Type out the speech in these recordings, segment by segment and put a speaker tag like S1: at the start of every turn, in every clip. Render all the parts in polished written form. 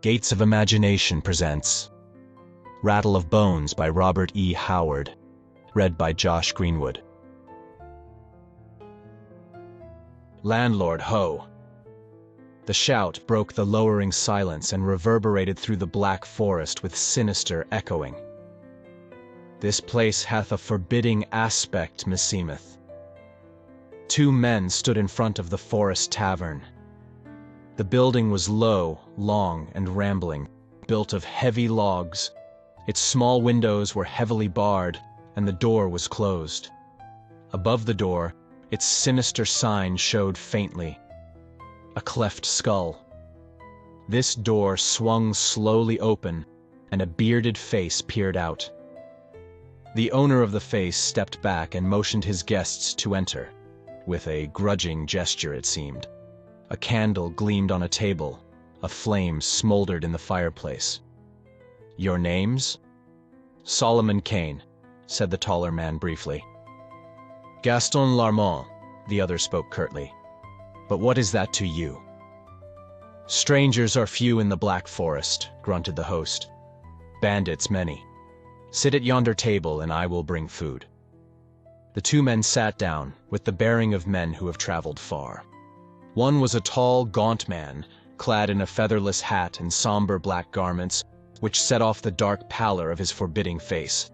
S1: Gates of Imagination presents Rattle of Bones by Robert E. Howard, read by Josh Greenwood. Landlord, ho! The shout broke the lowering silence and reverberated through the black forest with sinister echoing. This place hath a forbidding aspect, meseemeth. Two men stood in front of the forest tavern. The building was low, long, and rambling, built of heavy logs. Its small windows were heavily barred, and the door was closed. Above the door, its sinister sign showed faintly: a cleft skull. This door swung slowly open, and a bearded face peered out. The owner of the face stepped back and motioned his guests to enter, with a grudging gesture, it seemed. A candle gleamed on a table. A flame smoldered in the fireplace. "Your names?" "Solomon Kane," said the taller man briefly. "Gaston Larmont," the other spoke curtly. "But what is that to you?" "Strangers are few in the Black Forest," grunted the host. "Bandits many. Sit at yonder table and I will bring food." The two men sat down, with the bearing of men who have traveled far. One was a tall, gaunt man, clad in a featherless hat and somber black garments, which set off the dark pallor of his forbidding face.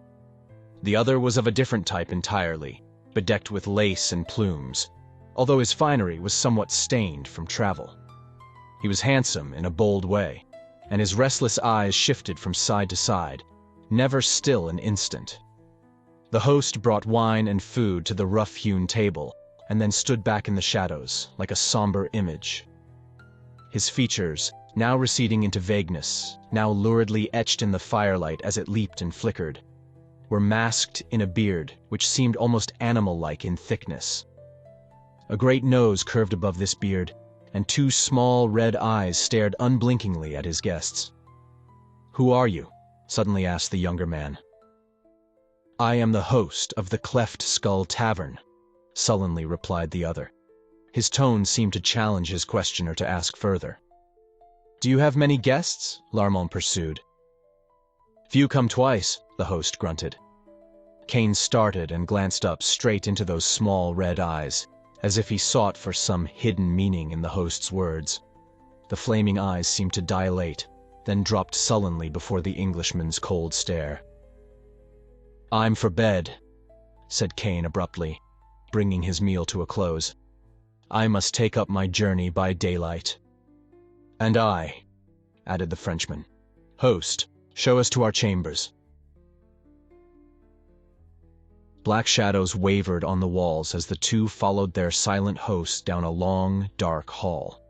S1: The other was of a different type entirely, bedecked with lace and plumes, although his finery was somewhat stained from travel. He was handsome in a bold way, and his restless eyes shifted from side to side, never still an instant. The host brought wine and food to the rough-hewn table, and then stood back in the shadows, like a somber image. His features, now receding into vagueness, now luridly etched in the firelight as it leaped and flickered, were masked in a beard which seemed almost animal-like in thickness. A great nose curved above this beard, and two small red eyes stared unblinkingly at his guests. "Who are you?" suddenly asked the younger man. "I am the host of the Cleft Skull Tavern," sullenly replied the other. His tone seemed to challenge his questioner to ask further. "Do you have many guests?" Larmont pursued. "Few come twice," the host grunted. Kane started and glanced up straight into those small red eyes, as if he sought for some hidden meaning in the host's words. The flaming eyes seemed to dilate, then dropped sullenly before the Englishman's cold stare. "I'm for bed," said Kane abruptly, bringing his meal to a close. "I must take up my journey by daylight." "And I," added the Frenchman. "Host, show us to our chambers." Black shadows wavered on the walls as the two followed their silent host down a long, dark hall.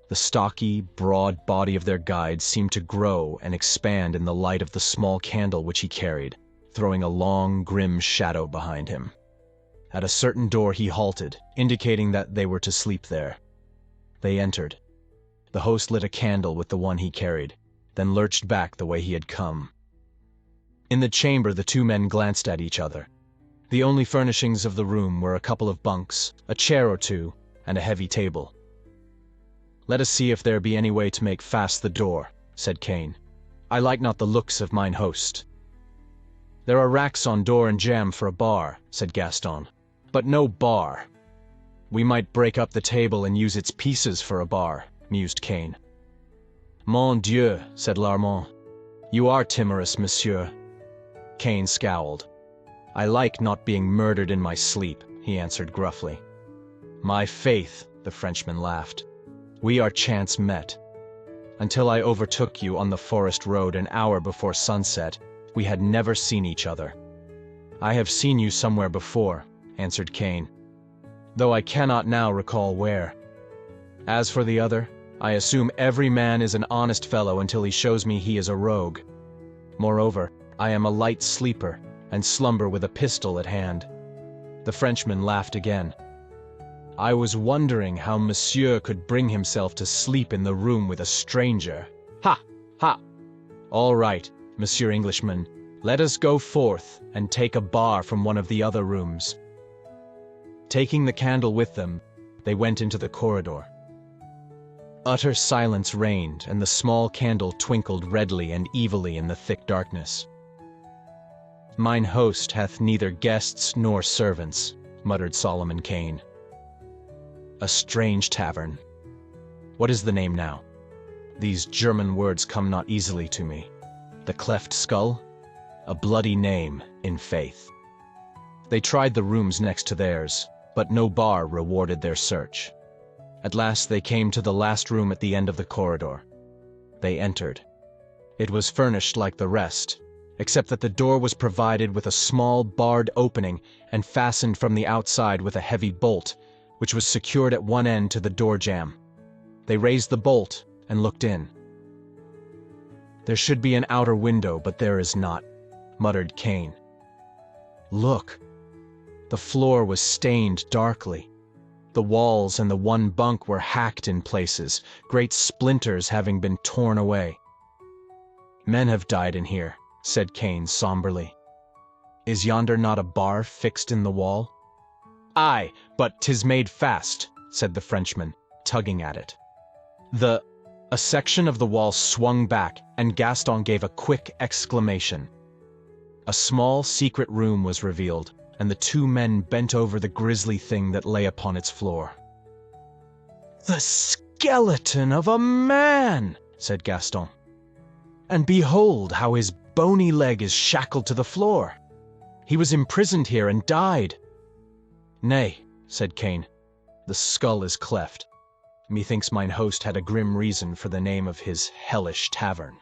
S1: The stocky, broad body of their guide seemed to grow and expand in the light of the small candle which he carried, throwing a long, grim shadow behind him. At a certain door he halted, indicating that they were to sleep there. They entered. The host lit a candle with the one he carried, then lurched back the way he had come. In the chamber the two men glanced at each other. The only furnishings of the room were a couple of bunks, a chair or two, and a heavy table. "Let us see if there be any way to make fast the door," said Kane. "I like not the looks of mine host." "There are racks on door and jamb for a bar," said Gaston, "but no bar." "We might break up the table and use its pieces for a bar," mused Kane. "Mon Dieu," said Larmont. "You are timorous, monsieur." Kane scowled. "I like not being murdered in my sleep," he answered gruffly. "My faith," the Frenchman laughed. "We are chance met. Until I overtook you on the forest road an hour before sunset, we had never seen each other." "I have seen you somewhere before," answered Kane, "though I cannot now recall where. As for the other, I assume every man is an honest fellow until he shows me he is a rogue. Moreover, I am a light sleeper, and slumber with a pistol at hand." The Frenchman laughed again. "I was wondering how monsieur could bring himself to sleep in the room with a stranger. Ha! Ha! All right, Monsieur Englishman, let us go forth and take a bar from one of the other rooms." Taking the candle with them, they went into the corridor. Utter silence reigned, and the small candle twinkled redly and evilly in the thick darkness. "Mine host hath neither guests nor servants," muttered Solomon Kane. "A strange tavern. What is the name now? These German words come not easily to me. The Cleft Skull? A bloody name, in faith." They tried the rooms next to theirs, but no bar rewarded their search. At last they came to the last room at the end of the corridor. They entered. It was furnished like the rest, except that the door was provided with a small barred opening and fastened from the outside with a heavy bolt, which was secured at one end to the door jamb. They raised the bolt and looked in. "There should be an outer window, but there is not," muttered Kane. "Look." The floor was stained darkly. The walls and the one bunk were hacked in places, great splinters having been torn away. "Men have died in here," said Kane somberly. "Is yonder not a bar fixed in the wall?" "Aye, but 'tis made fast," said the Frenchman, tugging at it. A section of the wall swung back, and Gaston gave a quick exclamation. A small secret room was revealed, and the two men bent over the grisly thing that lay upon its floor. "The skeleton of a man," said Gaston. "And behold how his bony leg is shackled to the floor. He was imprisoned here and died." "Nay," said Kane, "the skull is cleft. Methinks mine host had a grim reason for the name of his hellish tavern.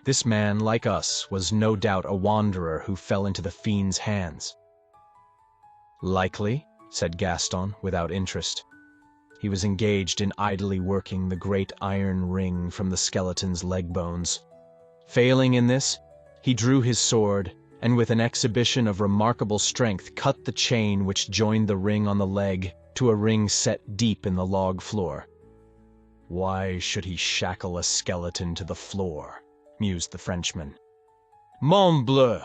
S1: This man, like us, was no doubt a wanderer who fell into the fiend's hands." "Likely," said Gaston, without interest. He was engaged in idly working the great iron ring from the skeleton's leg bones. Failing in this, he drew his sword, and with an exhibition of remarkable strength cut the chain which joined the ring on the leg to a ring set deep in the log floor. "Why should he shackle a skeleton to the floor?" mused the Frenchman. "Mon bleu!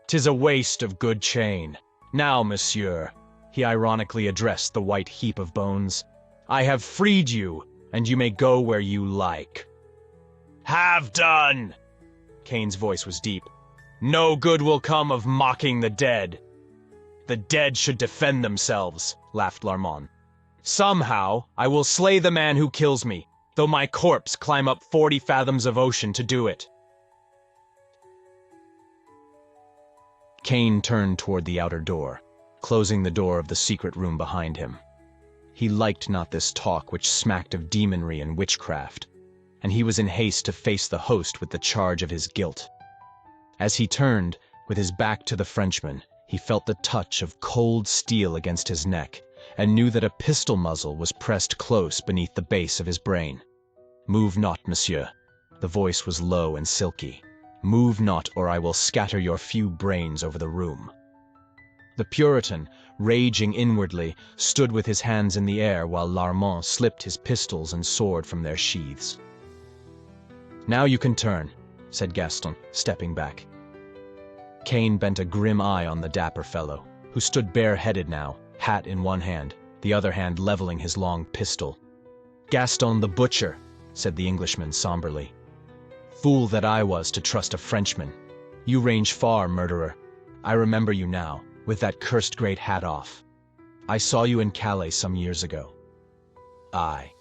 S1: 'Tis a waste of good chain. Now, monsieur," he ironically addressed the white heap of bones, "I have freed you, and you may go where you like." "Have done!" Kane's voice was deep. "No good will come of mocking the dead." "The dead should defend themselves," laughed Larmont. "Somehow, I will slay the man who kills me, though my corpse climb up 40 fathoms of ocean to do it." Kane turned toward the outer door, closing the door of the secret room behind him. He liked not this talk which smacked of demonry and witchcraft, and he was in haste to face the host with the charge of his guilt. As he turned, with his back to the Frenchman, he felt the touch of cold steel against his neck, and knew that a pistol muzzle was pressed close beneath the base of his brain. "Move not, monsieur." The voice was low and silky. "Move not, or I will scatter your few brains over the room." The Puritan, raging inwardly, stood with his hands in the air while Larmont slipped his pistols and sword from their sheaths. "Now you can turn," said Gaston, stepping back. Kane bent a grim eye on the dapper fellow, who stood bareheaded now, hat in one hand, the other hand leveling his long pistol. "Gaston the butcher," said the Englishman somberly. "Fool that I was to trust a Frenchman. You range far, murderer. I remember you now, with that cursed great hat off. I saw you in Calais some years ago. Aye,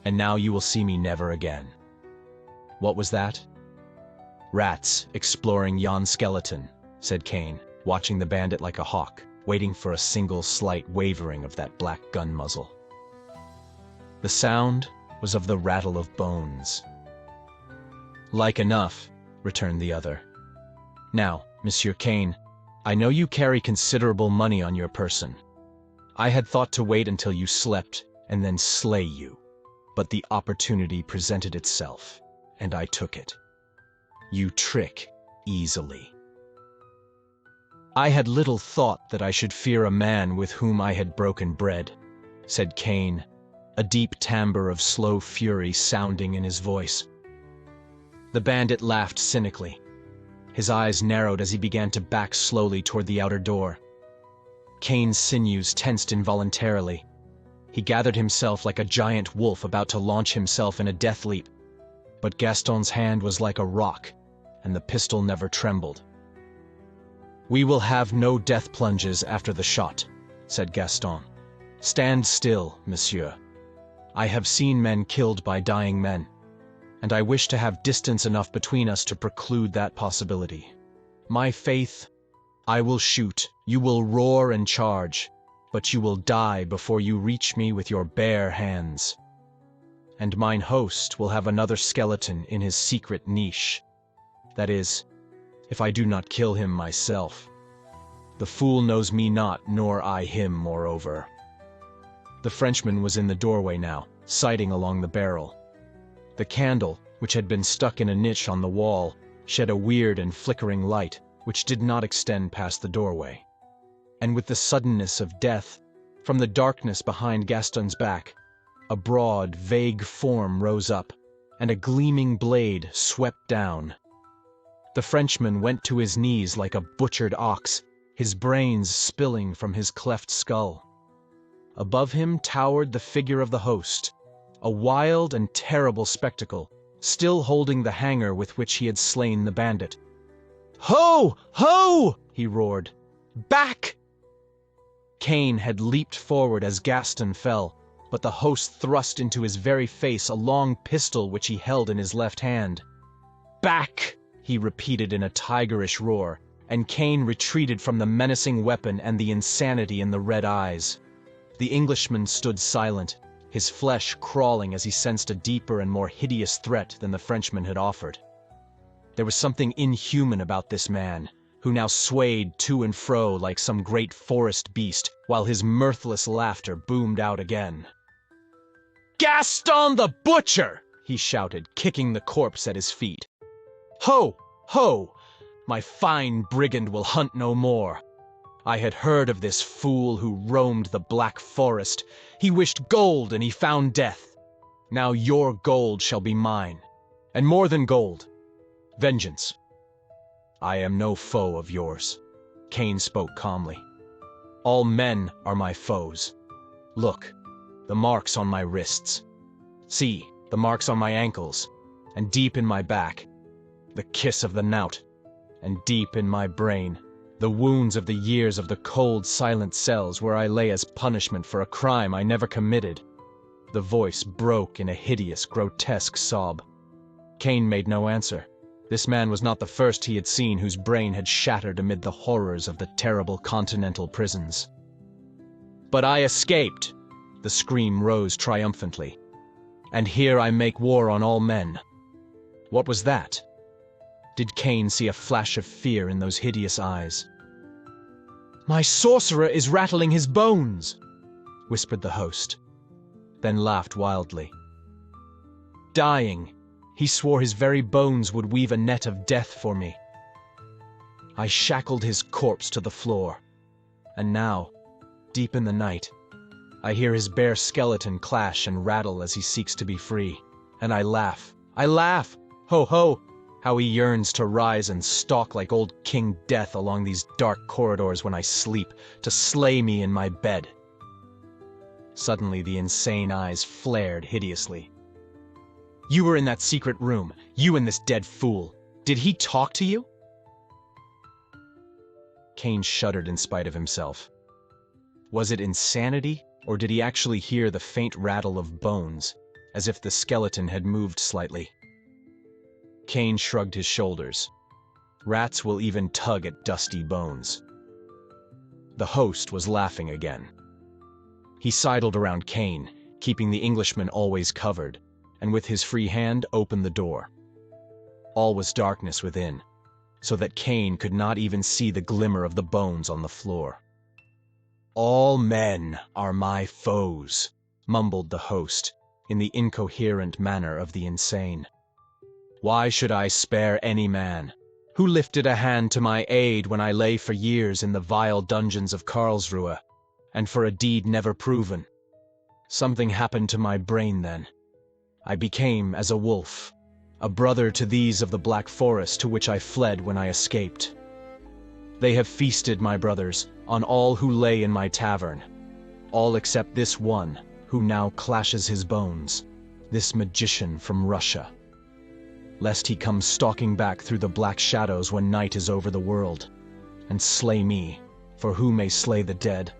S1: and now you will see me never again." "What was that?" "Rats exploring yon skeleton," said Kane, watching the bandit like a hawk, waiting for a single slight wavering of that black gun muzzle. The sound was of the rattle of bones. "Like enough," returned the other. "Now, Monsieur Kane, I know you carry considerable money on your person. I had thought to wait until you slept and then slay you, but the opportunity presented itself, and I took it. You trick easily." "I had little thought that I should fear a man with whom I had broken bread," said Kane, a deep timbre of slow fury sounding in his voice. The bandit laughed cynically. His eyes narrowed as he began to back slowly toward the outer door. Kane's sinews tensed involuntarily. He gathered himself like a giant wolf about to launch himself in a death leap. But Gaston's hand was like a rock, and the pistol never trembled. "We will have no death plunges after the shot," said Gaston. "Stand still, monsieur. I have seen men killed by dying men, and I wish to have distance enough between us to preclude that possibility. My faith, I will shoot, you will roar and charge, but you will die before you reach me with your bare hands. And mine host will have another skeleton in his secret niche. That is, if I do not kill him myself. The fool knows me not, nor I him, moreover." The Frenchman was in the doorway now, sighting along the barrel. The candle, which had been stuck in a niche on the wall, shed a weird and flickering light, which did not extend past the doorway. And with the suddenness of death, from the darkness behind Gaston's back, a broad, vague form rose up, and a gleaming blade swept down. The Frenchman went to his knees like a butchered ox, his brains spilling from his cleft skull. Above him towered the figure of the host, a wild and terrible spectacle, still holding the hanger with which he had slain the bandit. "Ho! Ho!" he roared. "Back!" Kane had leaped forward as Gaston fell, but the host thrust into his very face a long pistol which he held in his left hand. "Back!" he repeated in a tigerish roar, and Kane retreated from the menacing weapon and the insanity in the red eyes. The Englishman stood silent, his flesh crawling as he sensed a deeper and more hideous threat than the Frenchman had offered. There was something inhuman about this man, who now swayed to and fro like some great forest beast, while his mirthless laughter boomed out again. "Gaston the Butcher!" he shouted, kicking the corpse at his feet. "Ho! Ho! My fine brigand will hunt no more. I had heard of this fool who roamed the Black Forest. He wished gold and he found death. Now your gold shall be mine, and more than gold, vengeance. I am no foe of yours," Kane spoke calmly. "All men are my foes. Look, the marks on my wrists. See, the marks on my ankles, and deep in my back, the kiss of the knout, and deep in my brain, the wounds of the years of the cold, silent cells where I lay as punishment for a crime I never committed." The voice broke in a hideous, grotesque sob. Kane made no answer. This man was not the first he had seen whose brain had shattered amid the horrors of the terrible continental prisons. "But I escaped!" The scream rose triumphantly. "And here I make war on all men." What was that? Did Kane see a flash of fear in those hideous eyes? "My sorcerer is rattling his bones," whispered the host, then laughed wildly. "Dying, he swore his very bones would weave a net of death for me. I shackled his corpse to the floor, and now, deep in the night, I hear his bare skeleton clash and rattle as he seeks to be free, and I laugh. I laugh! Ho, ho! How he yearns to rise and stalk like old King Death along these dark corridors when I sleep, to slay me in my bed." Suddenly the insane eyes flared hideously. "You were in that secret room, you and this dead fool. Did he talk to you?" Kane shuddered in spite of himself. Was it insanity, or did he actually hear the faint rattle of bones, as if the skeleton had moved slightly? Kane shrugged his shoulders. Rats will even tug at dusty bones. The host was laughing again. He sidled around Kane, keeping the Englishman always covered, and with his free hand opened the door. All was darkness within, so that Kane could not even see the glimmer of the bones on the floor. "All men are my foes," mumbled the host, in the incoherent manner of the insane. "Why should I spare any man? Who lifted a hand to my aid when I lay for years in the vile dungeons of Karlsruhe, and for a deed never proven? Something happened to my brain then. I became as a wolf, a brother to these of the Black Forest to which I fled when I escaped. They have feasted, my brothers, on all who lay in my tavern, all except this one, who now clashes his bones, this magician from Russia. Lest he come stalking back through the black shadows when night is over the world, and slay me, for who may slay the dead?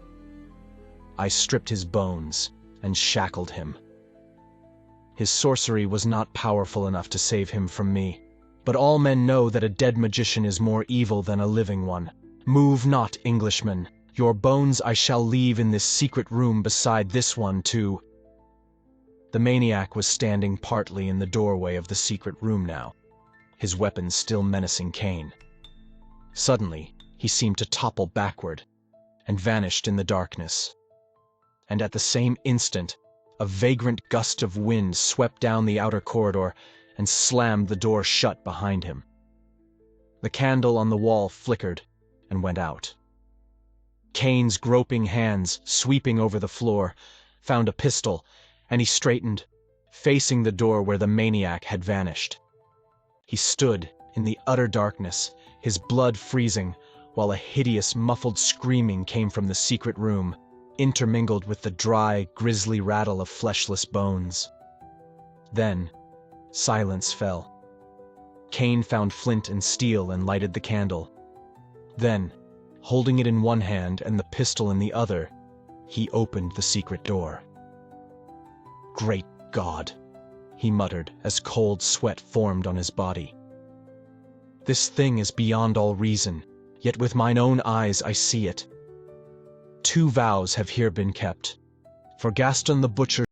S1: I stripped his bones and shackled him. His sorcery was not powerful enough to save him from me, but all men know that a dead magician is more evil than a living one. Move not, Englishman. Your bones I shall leave in this secret room beside this one too. The maniac was standing partly in the doorway of the secret room now, his weapons still menacing Kane. Suddenly, he seemed to topple backward and vanished in the darkness. And at the same instant, a vagrant gust of wind swept down the outer corridor and slammed the door shut behind him. The candle on the wall flickered and went out. Kane's groping hands, sweeping over the floor, found a pistol, and he straightened, facing the door where the maniac had vanished. He stood in the utter darkness, his blood freezing, while a hideous, muffled screaming came from the secret room, intermingled with the dry, grisly rattle of fleshless bones. Then, silence fell. Kane found flint and steel and lighted the candle. Then, holding it in one hand and the pistol in the other, he opened the secret door. "Great God," he muttered as cold sweat formed on his body. "This thing is beyond all reason, yet with mine own eyes I see it. 2 vows have here been kept, for Gaston the butcher